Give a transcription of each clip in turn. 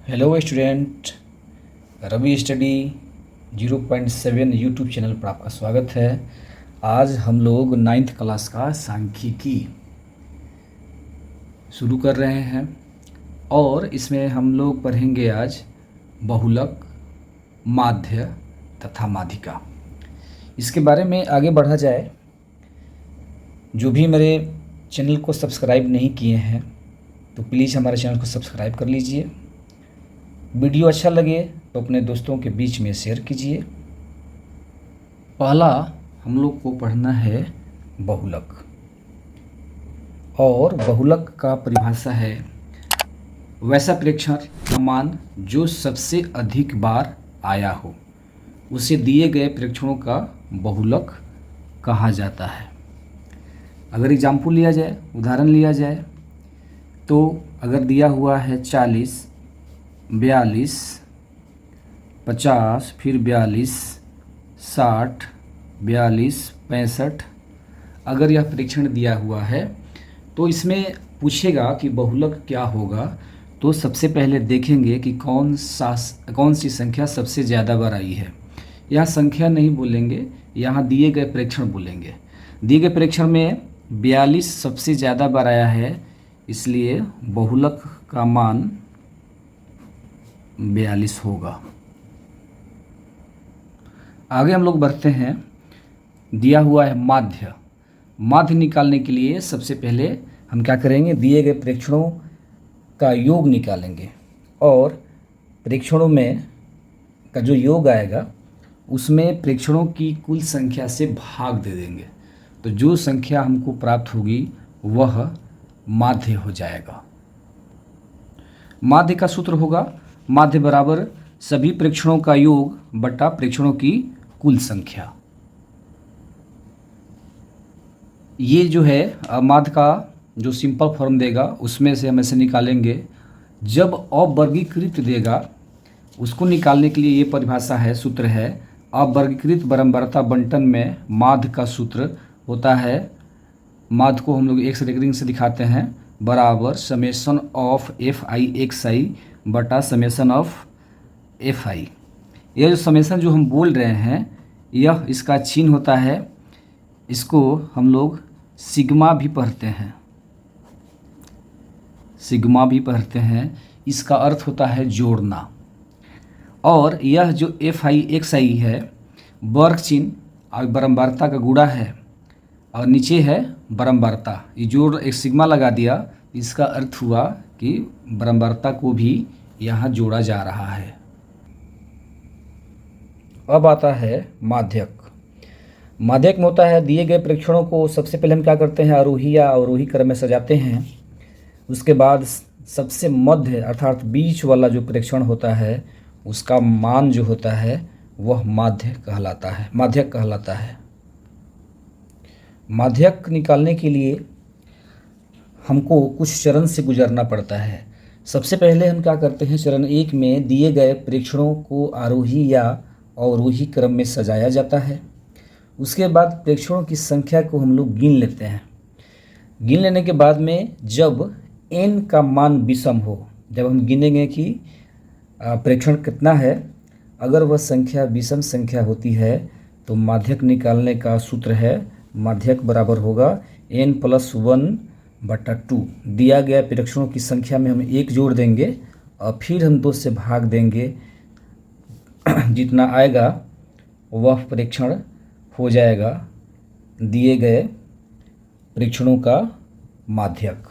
Hello student, Ravi study 0.7 YouTube channel पर आपका स्वागत है। आज हम लोग नाइन्थ क्लास का सांख्यिकी शुरू कर रहे हैं और इसमें हम लोग पढ़ेंगे आज बहुलक, माध्य तथा माध्यिका। इसके बारे में आगे बढ़ा जाए, जो भी मेरे चैनल को सब्सक्राइब नहीं किए हैं तो प्लीज़ हमारे चैनल को सब्सक्राइब कर लीजिए। वीडियो अच्छा लगे तो अपने दोस्तों के बीच में शेयर कीजिए। पहला हम लोग को पढ़ना है बहुलक, और बहुलक का परिभाषा है वैसा प्रेक्षण का मान जो सबसे अधिक बार आया हो, उसे दिए गए प्रेक्षणों का बहुलक कहा जाता है। अगर एग्जाम्पल लिया जाए, उदाहरण लिया जाए, तो अगर दिया हुआ है 40, 42, 50, फिर 42, 60, 42, 65, अगर यह परीक्षण दिया हुआ है तो इसमें पूछेगा कि बहुलक क्या होगा। तो सबसे पहले देखेंगे कि कौन सी संख्या सबसे ज़्यादा बार आई है। यहाँ संख्या नहीं बोलेंगे, यहाँ दिए गए प्रेक्षण बोलेंगे। दिए गए प्रेक्षण में 42 सबसे ज़्यादा बार आया है, इसलिए बहुलक का मान 42 होगा। आगे हम लोग बढ़ते हैं। दिया हुआ है माध्य। माध्य निकालने के लिए सबसे पहले हम क्या करेंगे, दिए गए प्रेक्षणों का योग निकालेंगे और प्रेक्षणों में का जो योग आएगा उसमें प्रेक्षणों की कुल संख्या से भाग दे देंगे। तो जो संख्या हमको प्राप्त होगी वह माध्य हो जाएगा। माध्य का सूत्र होगा माध्य बराबर सभी प्रेक्षणों का योग बटा प्रेक्षणों की कुल संख्या। ये जो है माध्य का जो सिंपल फॉर्म देगा उसमें से हम ऐसे निकालेंगे। जब अवर्गीकृत देगा उसको निकालने के लिए ये परिभाषा है, सूत्र है अवर्गीकृत बराबरता बंटन में माध्य का सूत्र होता है। माध्य को हम लोग एक रेखा से दिखाते हैं, बराबर summation of f i x i बटा समेशन ऑफ एफ आई। यह जो समेशन जो हम बोल रहे हैं यह इसका चिन्ह होता है, इसको हम लोग सिग्मा भी पढ़ते हैं, सिग्मा भी पढ़ते हैं। इसका अर्थ होता है जोड़ना। और यह जो एफ आई एक्स आई है वर्ग चिन्ह और बराबरता का गुणा है और नीचे है बराबरता, ये जोड़ एक सिग्मा लगा दिया, इसका अर्थ हुआ कि बराबरता को भी यहाँ जोड़ा जा रहा है। अब आता है माध्यक। माध्यक में होता है दिए गए प्रेक्षणों को सबसे पहले हम क्या करते हैं, आरोही या अवरोही क्रम में सजाते हैं। उसके बाद सबसे मध्य अर्थात बीच वाला जो प्रेक्षण होता है उसका मान जो होता है वह माध्यक कहलाता है। माध्यक निकालने के लिए हमको कुछ चरण से गुजरना पड़ता है। सबसे पहले हम क्या करते हैं, चरण 1 में दिए गए प्रेक्षणों को आरोही या अवरोही क्रम में सजाया जाता है। उसके बाद प्रेक्षणों की संख्या को हम लोग गिन लेते हैं। गिन लेने के बाद में जब n का मान विषम हो, जब हम गिनेंगे कि प्रेक्षण कितना है, अगर वह संख्या विषम संख्या होती है तो माध्यक निकालने का सूत्र है माध्यक बराबर होगा n+1/2। दिया गया प्रेक्षणों की संख्या में हम 1 जोड़ देंगे और फिर हम 2 से भाग देंगे, जितना आएगा वह प्रेक्षण हो जाएगा दिए गए प्रेक्षणों का माध्यक।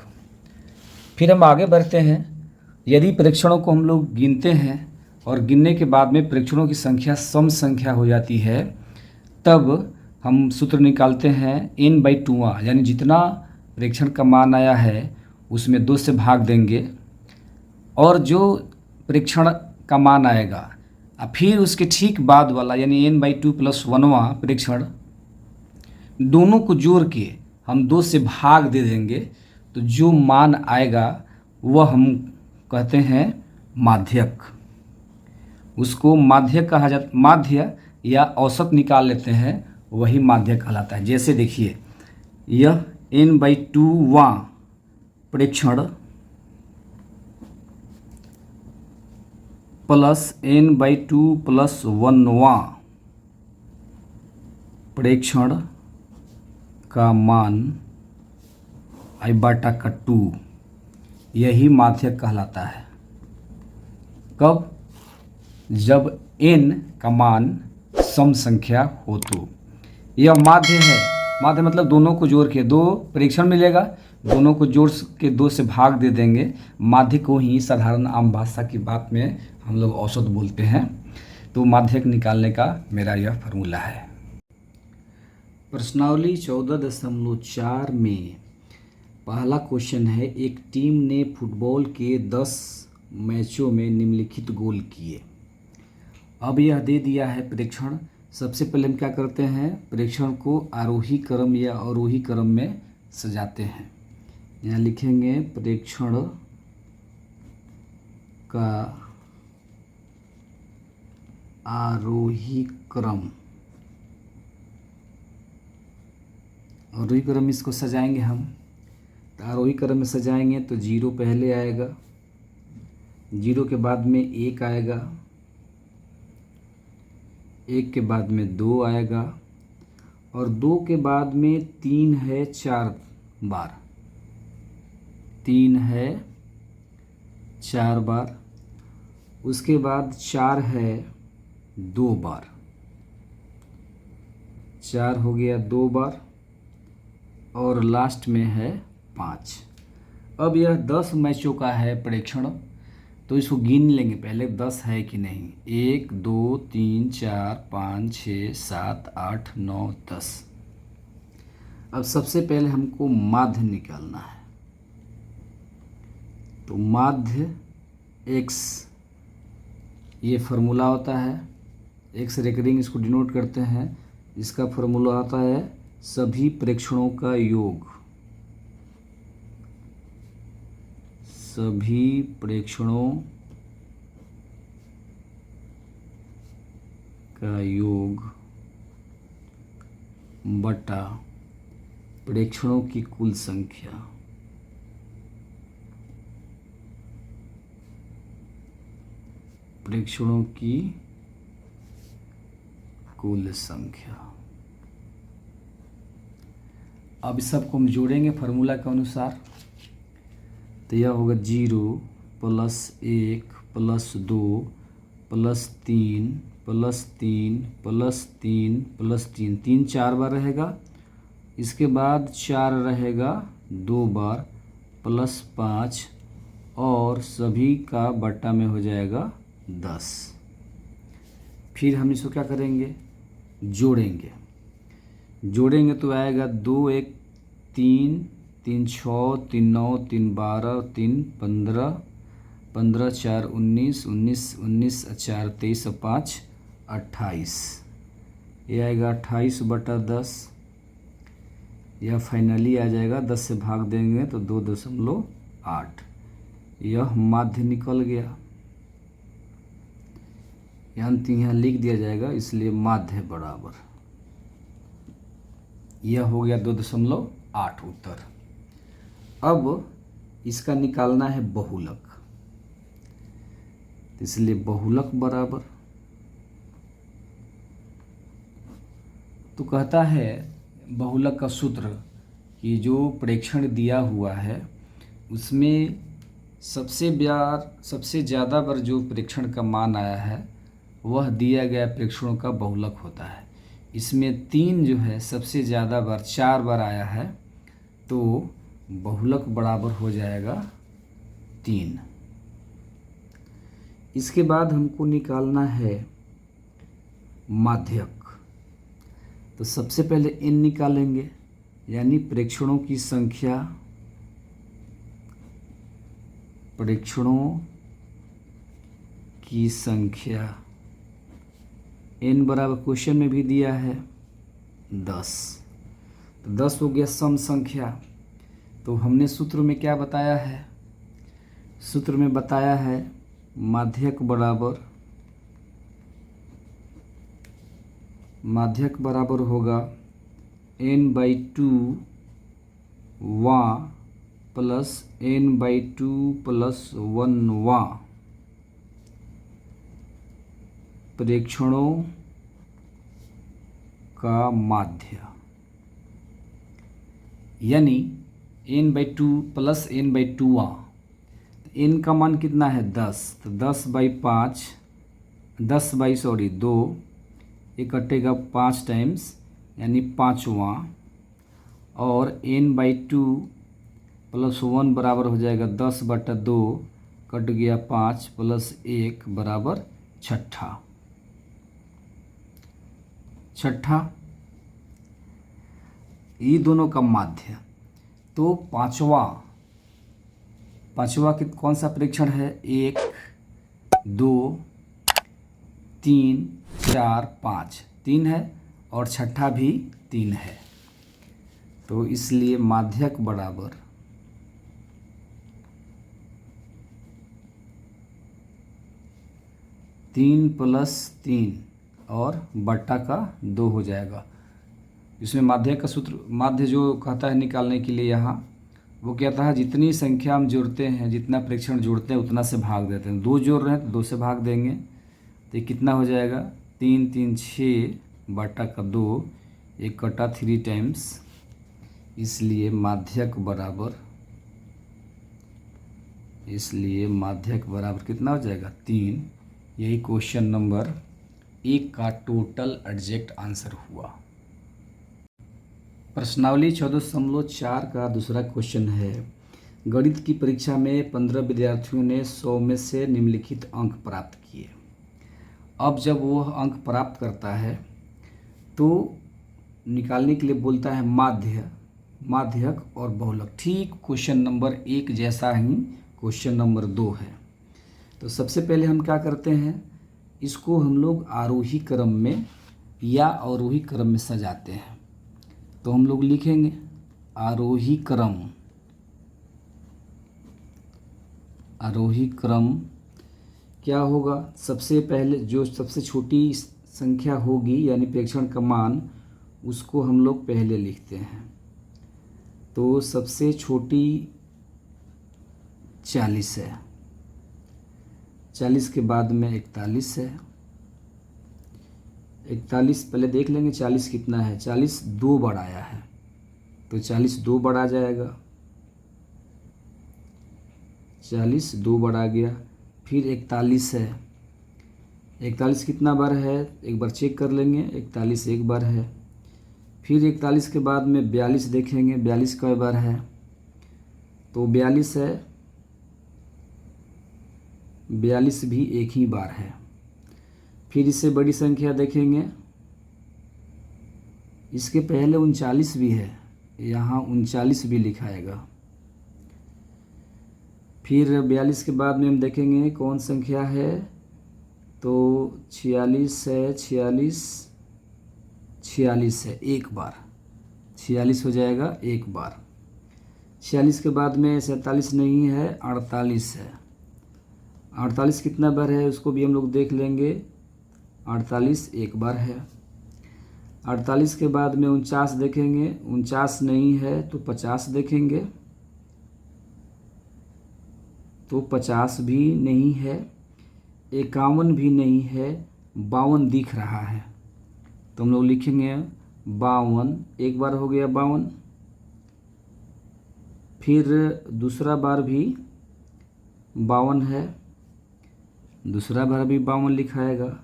फिर हम आगे बढ़ते हैं। यदि प्रेक्षणों को हम लोग गिनते हैं और गिनने के बाद में प्रेक्षणों की संख्या सम संख्या हो जाती है, तब हम सूत्र निकालते हैं n/2, यानी जितना प्रेक्षण का मान आया है उसमें 2 से भाग देंगे और जो प्रेक्षण का मान आएगा फिर उसके ठीक बाद वाला यानी n/2 + 1वां प्रेक्षण, दोनों को जोड़ के हम 2 से भाग दे देंगे। तो जो मान आएगा वह हम कहते हैं माध्यक। उसको माध्यक कहा जाता, माध्य या औसत निकाल लेते हैं, वही माध्यक कहलाता है। जैसे देखिए यह n/2वां प्रेक्षण प्लस n/2 प्लस 1वां प्रेक्षण का मान I/2 यही माध्यक कहलाता है। कब? जब n का मान सम संख्या हो तो। यह माध्य है। माध्य मतलब दोनों को जोड़ के 2 प्रेक्षण मिलेगा, दोनों को जोड़ के 2 से भाग दे देंगे। माध्य को ही साधारण आम भाषा की बात में हम लोग औसत बोलते हैं। तो माध्यक निकालने का मेरा यह फार्मूला है। प्रश्नावली 14.4 में पहला क्वेश्चन है, एक टीम ने फुटबॉल के 10 मैचों में निम्नलिखित गोल किए। अब यह दे दिया है प्रेक्षण। सबसे पहले हम क्या करते हैं, प्रेक्षण को आरोही क्रम या अवरोही क्रम में सजाते हैं। यहाँ लिखेंगे प्रेक्षण का आरोही क्रम। आरोही क्रम इसको सजाएंगे हम। तो आरोही क्रम में सजाएंगे तो 0 पहले आएगा, 0 के बाद में 1 आएगा, 1 के बाद में 2 आएगा और 2 के बाद में 3 है 4 बार, 3 है 4 बार। उसके बाद 4 है 2 बार, 4 हो गया 2 बार और लास्ट में है 5। अब यह 10 मैचों का है प्रेक्षण, तो इसको गिन लेंगे पहले 10 है कि नहीं। 1 2 3 4 5 6 7 8 9 10। अब सबसे पहले हमको माध्य निकालना है। तो माध्य x, ये फार्मूला होता है, x रेकरिंग इसको डिनोट करते हैं। इसका फार्मूला आता है सभी प्रेक्षणों का योग, सभी प्रेक्षणों का योग बटा प्रेक्षणों की कुल संख्या। प्रेक्षणों की कुल संख्या। अब इस सबको हम जोड़ेंगे फार्मूला के अनुसार। तो यह होगा 0 plus 1 plus 2 plus 3 plus 3 plus 3 plus 3, 3 4 बार रहेगा। इसके बाद 4 रहेगा 2 बार प्लस 5 और सभी का बट्टा में हो जाएगा 10। फिर हम इसको क्या करेंगे, जोड़ेंगे। जोड़ेंगे तो आएगा 2 1 3 3 6 3 9 3 12 3 15 15 4 19 19 19 4 23 5 28। यह आएगा 28/10। यह फाइनली आ जाएगा, 10 से भाग देंगे तो 2.8। यह माध्य निकल गया। यहाँ लिख दिया जाएगा, इसलिए माध्य बराबर यह हो गया 2.8 उत्तर। अब इसका निकालना है बहुलक, इसलिए बहुलक बराबर, तो कहता है बहुलक का सूत्र कि जो प्रेक्षण दिया हुआ है उसमें सबसे ज़्यादा बार जो प्रेक्षण का मान आया है वह दिया गया प्रेक्षणों का बहुलक होता है। इसमें 3 जो है सबसे ज़्यादा बार 4 बार आया है, तो बहुलक बराबर हो जाएगा 3। इसके बाद हमको निकालना है माध्यक। तो सबसे पहले n निकालेंगे, यानी प्रेक्षणों की संख्या, प्रेक्षणों की संख्या n बराबर क्वेश्चन में भी दिया है 10। तो 10 हो गया सम संख्या। तो हमने सूत्र में क्या बताया है, सूत्र में बताया है माध्यक बराबर होगा n/2 वां प्लस n/2 प्लस 1 वां प्रेक्षणों का माध्य, यानी n/2 प्लस n/2 n का मान कितना है 10, तो 10/5 2 ये कटेगा 5 टाइम्स यानी 5वां, और n/2 प्लस 1 बराबर हो जाएगा 10/2 कट गया 5 प्लस 1 बराबर छठा। ये दोनों का माध्य। तो पांचवा कौन सा प्रेक्षण है? 1 2 3 4 5 3 है, और छठा भी 3 है। तो इसलिए माध्यक बराबर 3 + 3 और बट्टा का 2 हो जाएगा। इसमें माध्य का सूत्र, माध्य जो कहता है निकालने के लिए यहाँ वो कहता है जितनी संख्या हम जोड़ते हैं, जितना प्रेक्षण जोड़ते हैं उतना से भाग देते हैं। 2 जोड़ रहे हैं तो 2 से भाग देंगे, तो ये कितना हो जाएगा 3 3 6 बट्टा का 2, एक कटा 3 टाइम्स, इसलिए माध्यक बराबर कितना हो जाएगा 3। यही क्वेश्चन नंबर 1 का टोटल एग्जैक्ट आंसर हुआ। प्रश्नावली 14.4 का दूसरा क्वेश्चन है, गणित की परीक्षा में 15 विद्यार्थियों ने 100 में से निम्नलिखित अंक प्राप्त किए। अब जब वो अंक प्राप्त करता है तो निकालने के लिए बोलता है माध्यक और बहुलक। ठीक क्वेश्चन नंबर 1 जैसा ही क्वेश्चन नंबर 2 है। तो सबसे पहले हम क्या करते हैं, इसको हम लोग आरोही क्रम में या अवरोही क्रम में सजाते हैं। तो हम लोग लिखेंगे आरोही क्रम क्या होगा, सबसे पहले जो सबसे छोटी संख्या होगी यानी प्रेक्षण का मान, उसको हम लोग पहले लिखते हैं। तो सबसे छोटी 40 है, 40 के बाद में 41 है। 41 पहले देख लेंगे 40 कितना है, 40 2 बार आया है, तो 40 2 बार आ जाएगा, 40 2 बार आ गया। फिर 41 है, 41 कितना बार है एक बार चेक कर लेंगे, 41 एक बार है। फिर 41 के बाद में 42 देखेंगे, 42 कई बार है, तो 42 है, 42 भी एक ही बार है। फिर इससे बड़ी संख्या देखेंगे, इसके पहले 39 भी है, यहाँ 39 भी लिखाएगा। फिर 42 के बाद में हम देखेंगे कौन संख्या है, तो 46 है, 46 है एक बार, 46 हो जाएगा एक बार। 46 के बाद में 47 नहीं है, 48 है। 48 कितना बार है उसको भी हम लोग देख लेंगे, 48 एक बार है। 48 के बाद में 49 देखेंगे, 49 नहीं है तो 50 देखेंगे, तो 50 भी नहीं है। 51 भी नहीं है, 52 दिख रहा है, तो हम लोग लिखेंगे 52, एक बार हो गया 52। फिर दूसरा बार भी 52 है, दूसरा बार भी 52 लिखाएगा,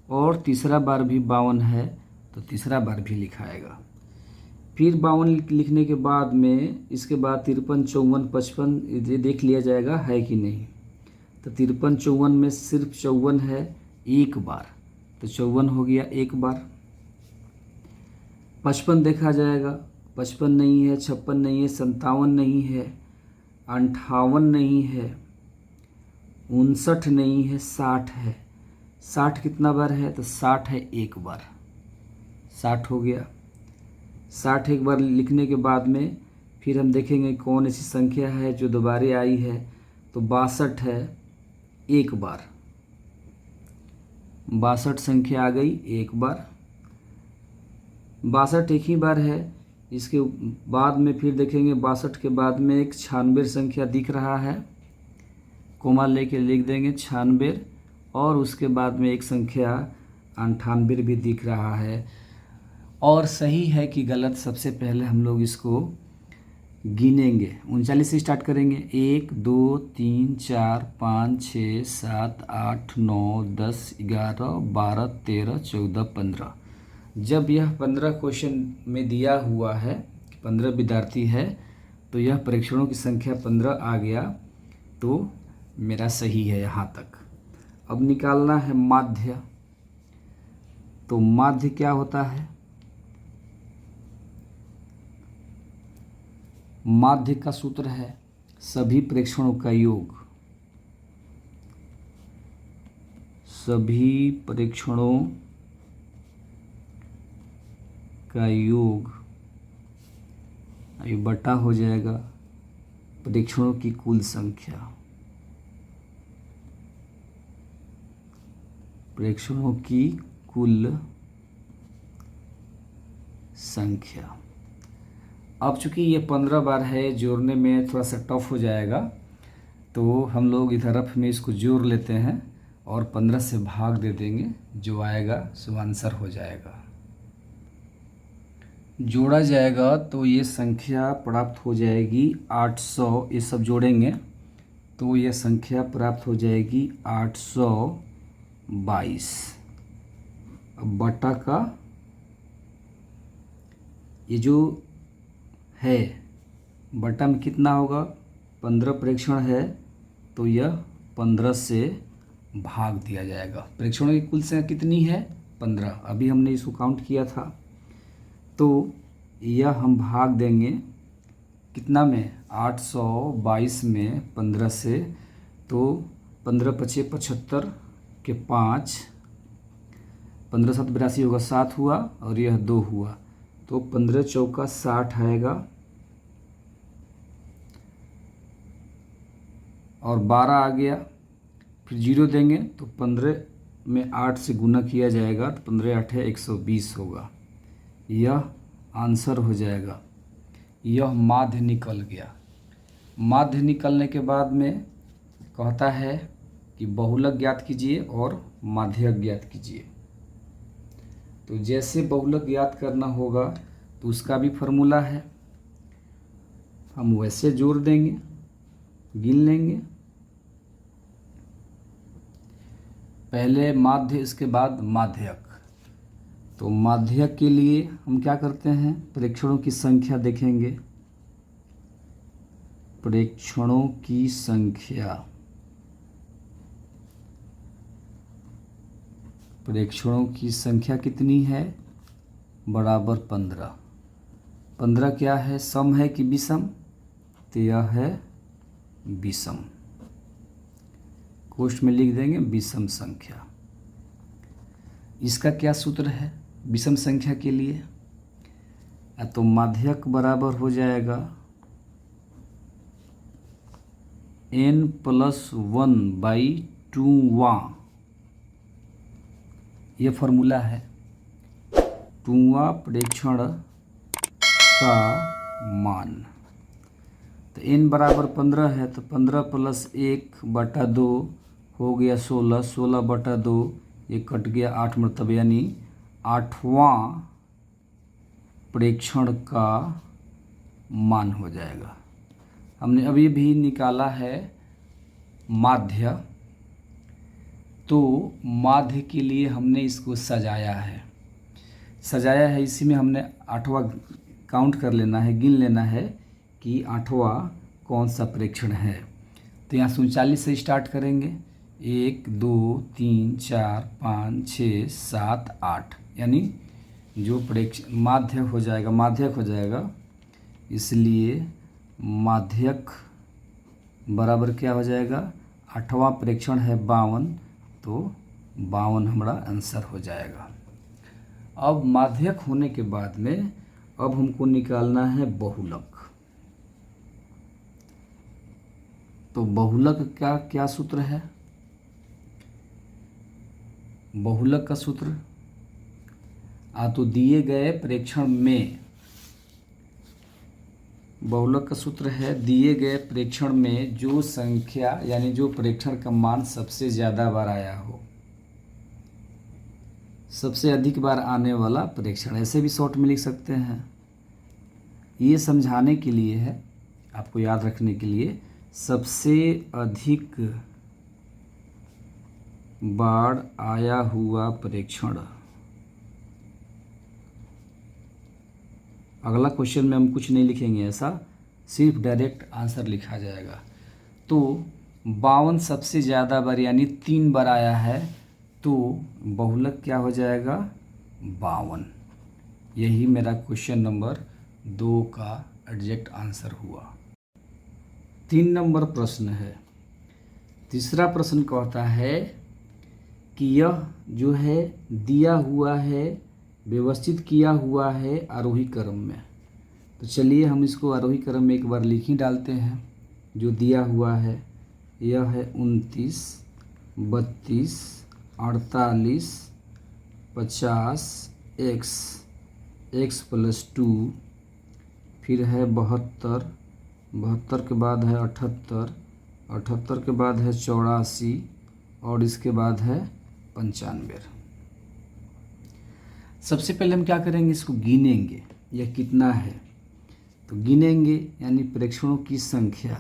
और तीसरा बार भी 52 है तो तीसरा बार भी लिखाएगा। फिर 52 लिखने के बाद में इसके बाद 53 54 55 ये देख लिया जाएगा है कि नहीं। तो 53 54 में सिर्फ 54 है एक बार, तो 54 हो गया एक बार। 55 देखा जाएगा, 55 नहीं है, 56 नहीं है, 57 नहीं है, 58 नहीं है, 59 नहीं है, 60 है। 60 कितना बार है, तो 60 है एक बार, 60 हो गया। 60 एक बार लिखने के बाद में फिर हम देखेंगे कौन ऐसी संख्या है जो दोबारा आई है, तो 62 है एक बार, 62 संख्या आ गई एक बार, 62 एक ही बार है। इसके बाद में फिर देखेंगे 62 के बाद में एक 96 संख्या दिख रहा है, कोमा लेके लिख देंगे 96, और उसके बाद में एक संख्या 98 भी दिख रहा है। और सही है कि गलत, सबसे पहले हम लोग इसको गिनेंगे। 39 से स्टार्ट करेंगे। 1 2 3 4 5 6 7 8 9 10 11 12 13 14 15। जब यह 15 क्वेश्चन में दिया हुआ है, 15 विद्यार्थी है, तो यह परीक्षणों की संख्या 15 आ गया, तो मेरा सही है यहाँ तक। अब निकालना है माध्य। तो माध्य क्या होता है? माध्य का सूत्र है सभी प्रेक्षणों का योग। सभी प्रेक्षणों का योग ये बटा हो जाएगा प्रेक्षणों की कुल संख्या। प्रेक्षणों की कुल संख्या। अब चूंकि ये 15 बार है, जोड़ने में थोड़ा सा टफ हो जाएगा, तो हम लोग इधर रफ में इसको जोड़ लेते हैं और 15 से भाग दे देंगे, जो आएगा सो आंसर हो जाएगा। जोड़ा जाएगा तो ये संख्या प्राप्त हो जाएगी 800। ये सब जोड़ेंगे तो ये संख्या प्राप्त हो जाएगी 822। अब बटा का ये जो है बटा में कितना होगा? 15 प्रेक्षण है तो यह 15 से भाग दिया जाएगा। प्रेक्षणों की कुल संख्या कितनी है? 15। अभी हमने इसको काउंट किया था, तो यह हम भाग देंगे कितना में? 822 में 15 से, तो 15 पचे 75 के 5, 15 7 82 होगा, 7 हुआ और यह 2 हुआ, तो 15 चौका 60 आएगा और 12 आ गया। फिर 0 देंगे तो 15 में 8 से गुना किया जाएगा, तो 15 8 है 120 होगा। यह आंसर हो जाएगा। यह माध्य निकल गया। माध्य निकलने के बाद में कहता है कि बहुलक ज्ञात कीजिए और माध्यक ज्ञात कीजिए। तो जैसे बहुलक ज्ञात करना होगा तो उसका भी फॉर्मूला है, हम वैसे जोड़ देंगे, गिन लेंगे। पहले माध्य, इसके बाद माध्यक। तो माध्यक के लिए हम क्या करते हैं? प्रेक्षणों की संख्या देखेंगे। प्रेक्षणों की संख्या, प्रेक्षणों की संख्या कितनी है? बराबर 15। 15 क्या है? सम है कि विषम? तो यह है विषम। कोष्ठ में लिख देंगे विषम संख्या। इसका क्या सूत्र है विषम संख्या के लिए? तो माध्यक बराबर हो जाएगा n+1/2वां। यह फॉर्मूला है। 2वां प्रेक्षण का मान। तो n बराबर 15 है, तो 15 + 1/2 हो गया 16, 16/2 ये कट गया 8 मतलब, यानी 8वां प्रेक्षण का मान हो जाएगा। हमने अभी भी निकाला है माध्य। तो माध्य के लिए हमने इसको सजाया है, इसी में हमने 8वां काउंट कर लेना है, गिन लेना है कि 8वां कौन सा प्रेक्षण है। तो यहाँ 39 से स्टार्ट करेंगे। 1 2 3 4 5 6 7 8, यानी जो माध्यक हो जाएगा। इसलिए माध्यक बराबर क्या हो जाएगा? 8वां प्रेक्षण है 52, तो 52 हमारा आंसर हो जाएगा। अब माध्यक होने के बाद में अब हमको निकालना है बहुलक। तो बहुलक का क्या सूत्र है? बहुलक का सूत्र तो दिए गए प्रेक्षण में, बहुलक का सूत्र है दिए गए प्रेक्षण में जो संख्या, यानी जो प्रेक्षण का मान सबसे ज़्यादा बार आया हो, सबसे अधिक बार आने वाला प्रेक्षण, ऐसे भी शॉर्ट में लिख सकते हैं। ये समझाने के लिए है, आपको याद रखने के लिए, सबसे अधिक बार आया हुआ प्रेक्षण। अगला क्वेश्चन में हम कुछ नहीं लिखेंगे ऐसा, सिर्फ डायरेक्ट आंसर लिखा जाएगा। तो 52 सबसे ज़्यादा बार यानी 3 बार आया है, तो बहुलक क्या हो जाएगा? 52। यही मेरा क्वेश्चन नंबर 2 का एग्जैक्ट आंसर हुआ। 3 नंबर प्रश्न है। तीसरा प्रश्न कहता है कि यह जो है दिया हुआ है, व्यवस्थित किया हुआ है आरोही क्रम में। तो चलिए हम इसको आरोही क्रम में एक बार लिख ही डालते हैं। जो दिया हुआ है यह है 29, 32, 48, 50, x प्लस 2, फिर है 72, 72 के बाद है 78, 78 के बाद है 84 और इसके बाद है 95। सबसे पहले हम क्या करेंगे, इसको गिनेंगे यह कितना है। तो गिनेंगे यानी प्रेक्षणों की संख्या,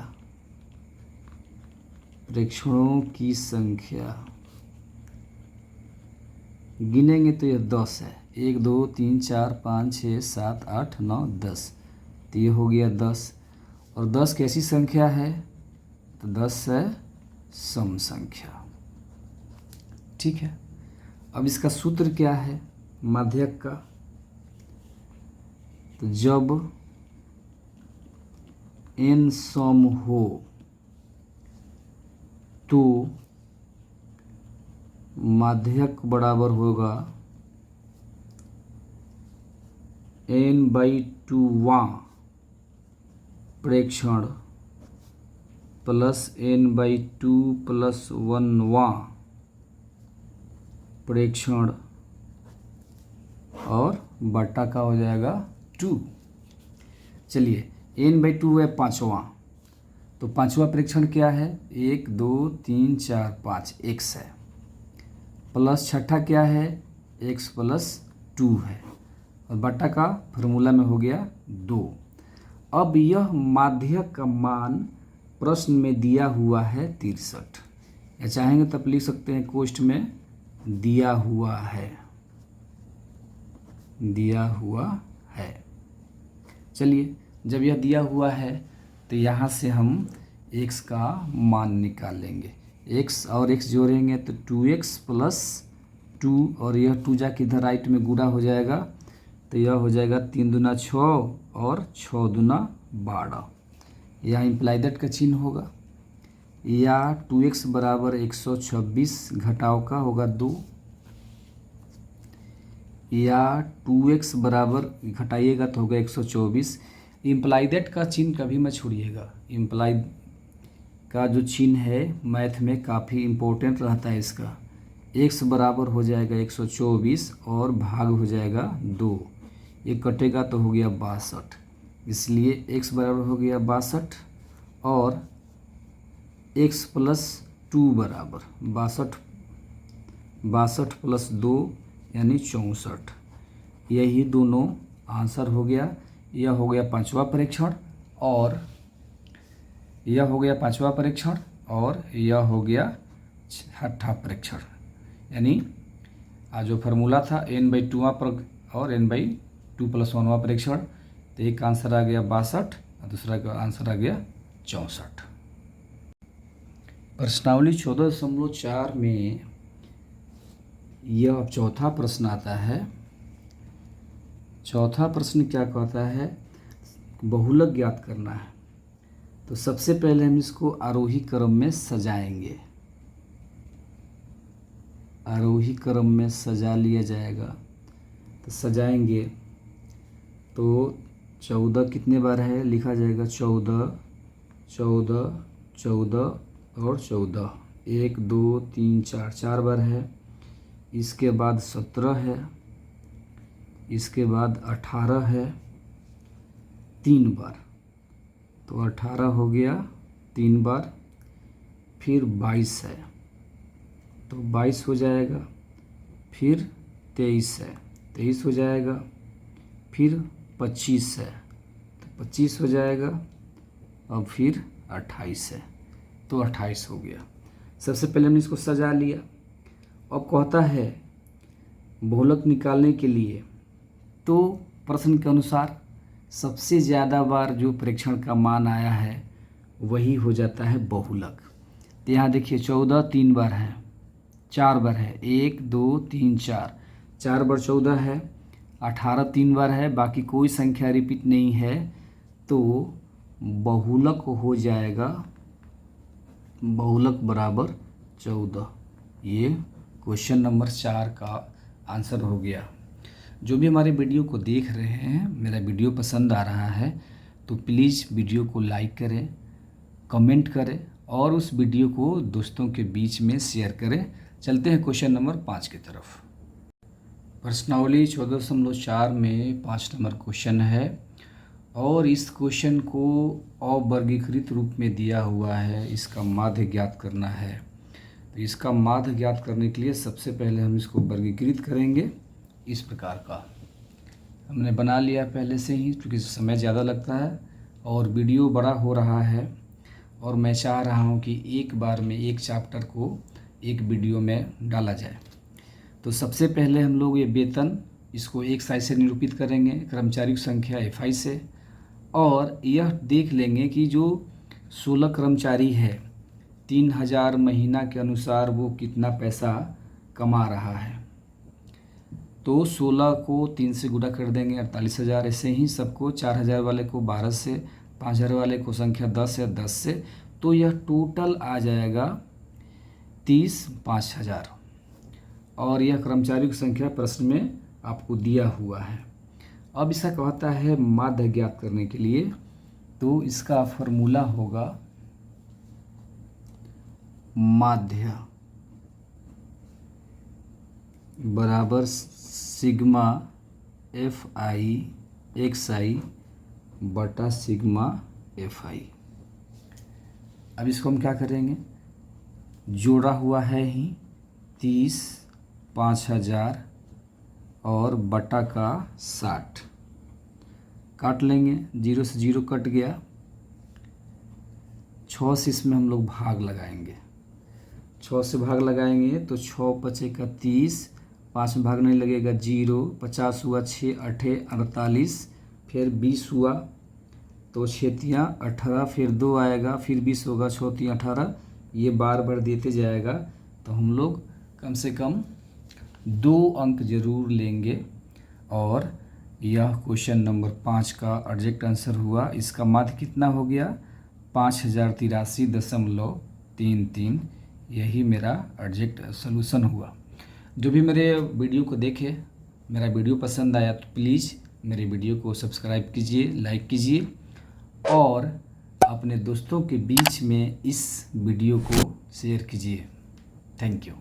प्रेक्षणों की संख्या गिनेंगे तो यह 10 है। 1 2 3 4 5 6 7 8 9 10, तो ये हो गया 10। और 10 कैसी संख्या है? तो 10 है सम संख्या। ठीक है, अब इसका सूत्र क्या है माध्यक का? तो जब n सम हो तो माध्यक बराबर होगा n/2वां प्रेक्षण प्लस n/2 + 1वां प्रेक्षण और बटा का हो जाएगा 2। चलिए n/2 है 5वां, तो 5वां प्रेक्षण क्या है? 1 2 3 4 5 x है, प्लस छठा क्या है? x + 2 है और बटा का फार्मूला में हो गया 2। अब यह माध्यक का मान प्रश्न में दिया हुआ है 63, या चाहेंगे तब लिख सकते हैं कोष्ठ में दिया हुआ है, दिया हुआ है। चलिए जब यह दिया हुआ है तो यहाँ से हम x का मान निकालेंगे। x और x जोड़ेंगे तो 2x + 2 और यह 2 जाके इधर राइट में गुणा हो जाएगा, तो यह हो जाएगा 3 दूना 6 और 6 दूना 12। यहाँ इम्प्लाई दैट का चिन्ह होगा, या 2x बराबर 126 घटाव का होगा 2, या 2x बराबर घटाइएगा तो होगा 124। इम्प्लाई दैट का चिन्ह कभी मत छोड़िएगा। इम्प्लाई का जो चिन्ह है मैथ में काफ़ी इम्पोर्टेंट रहता है इसका। x बराबर हो जाएगा 124 और भाग हो जाएगा 2, ये कटेगा तो हो गया 62, इसलिए x बराबर हो गया 62 और x + 2 बराबर 62, 62 + 2 यानी 64। यही दोनों आंसर हो गया। यह हो गया 5वां परीक्षण और यह हो गया 5वां परीक्षण और यह हो गया 6ठा परीक्षण। यानी आज जो फार्मूला था n/2वां पर और n/2 + 1वां परीक्षण, तो एक आंसर आ गया 62 और दूसरा का आंसर आ गया 64। प्रश्नावली 14.4 में यह अब चौथा प्रश्न आता है। चौथा प्रश्न क्या कहता है? बहुलक ज्ञात करना है। तो सबसे पहले हम इसको आरोही क्रम में सजाएंगे, आरोही क्रम में सजा लिया जाएगा। तो सजाएंगे तो 14 कितने बार है लिखा जाएगा? 14 14 14 और 14, 1 2 3 4, 4 बार है। इसके बाद 17 है, इसके बाद 18 है 3 बार, तो 18 हो गया 3 बार। फिर 22 है तो 22 हो जाएगा, फिर 23 है, 23 हो जाएगा। फिर 25 है तो 25 हो जाएगा। अब फिर 28 है तो 28 हो गया। सबसे पहले हमने इसको सजा लिया। अब कहता है बहुलक निकालने के लिए, तो प्रश्न के अनुसार सबसे ज़्यादा बार जो प्रेक्षण का मान आया है वही हो जाता है बहुलक। तो यहाँ देखिए 14 3 बार है, 4 बार है, 1 2 3 4, 4 बार 14 है, 18 3 बार है, बाकी कोई संख्या रिपीट नहीं है, तो बहुलक हो जाएगा, बहुलक बराबर 14। ये क्वेश्चन नंबर 4 का आंसर हो गया। जो भी हमारे वीडियो को देख रहे हैं, मेरा वीडियो पसंद आ रहा है तो प्लीज़ वीडियो को लाइक करें, कमेंट करें और उस वीडियो को दोस्तों के बीच में शेयर करें। चलते हैं क्वेश्चन नंबर 5 की तरफ। प्रश्नावली 14.4 में 5 नंबर क्वेश्चन है और इस क्वेश्चन को अवर्गीकृत रूप में दिया हुआ है। इसका माध्य ज्ञात करना है। तो इसका माध्य ज्ञात करने के लिए सबसे पहले हम इसको वर्गीकृत करेंगे। इस प्रकार का हमने बना लिया पहले से ही, क्योंकि समय ज़्यादा लगता है और वीडियो बड़ा हो रहा है और मैं चाह रहा हूँ कि एक बार में एक चैप्टर को एक वीडियो में डाला जाए। तो सबसे पहले हम लोग ये वेतन, इसको एक साइज से निरूपित करेंगे, कर्मचारी की संख्या FI से, और यह देख लेंगे कि जो 16 कर्मचारी है 3000 महीना के अनुसार वो कितना पैसा कमा रहा है। तो 16 को 3 से गुणा कर देंगे 48,000। ऐसे ही सबको 4000 वाले को 12 से, 5000 वाले को संख्या 10 है 10 से, तो यह टोटल आ जाएगा 30,05,000। और यह कर्मचारियों की संख्या प्रश्न में आपको दिया हुआ है। अब इसका कहता है माध्य ज्ञात करने के लिए, तो इसका फॉर्मूला होगा माध्य बराबर सिग्मा FI XI बटा सिग्मा FI। अब इसको हम क्या करेंगे, जोड़ा हुआ है ही 30,05,000 और बटा का 60 काट लेंगे, 0 से 0 कट गया, 6 से इसमें हम लोग भाग लगाएंगे, 6 से भाग लगाएंगे तो 6 पचे का 30, 5 में भाग नहीं लगेगा 0, 50 हुआ, 6 8 48, फिर 20 हुआ तो 6 18, फिर 2 आएगा, फिर 20 होगा, 6 18, ये बार बार देते जाएगा। तो हम लोग कम से कम 2 अंक जरूर लेंगे और यह क्वेश्चन नंबर 5 का एग्जैक्ट आंसर हुआ। इसका माध्य कितना हो गया, 5083.33। यही मेरा एग्जैक्ट सॉल्यूशन हुआ। जो भी मेरे वीडियो को देखे, मेरा वीडियो पसंद आया तो प्लीज़ मेरे वीडियो को सब्सक्राइब कीजिए, लाइक कीजिए और अपने दोस्तों के बीच में इस वीडियो को शेयर कीजिए। Thank you.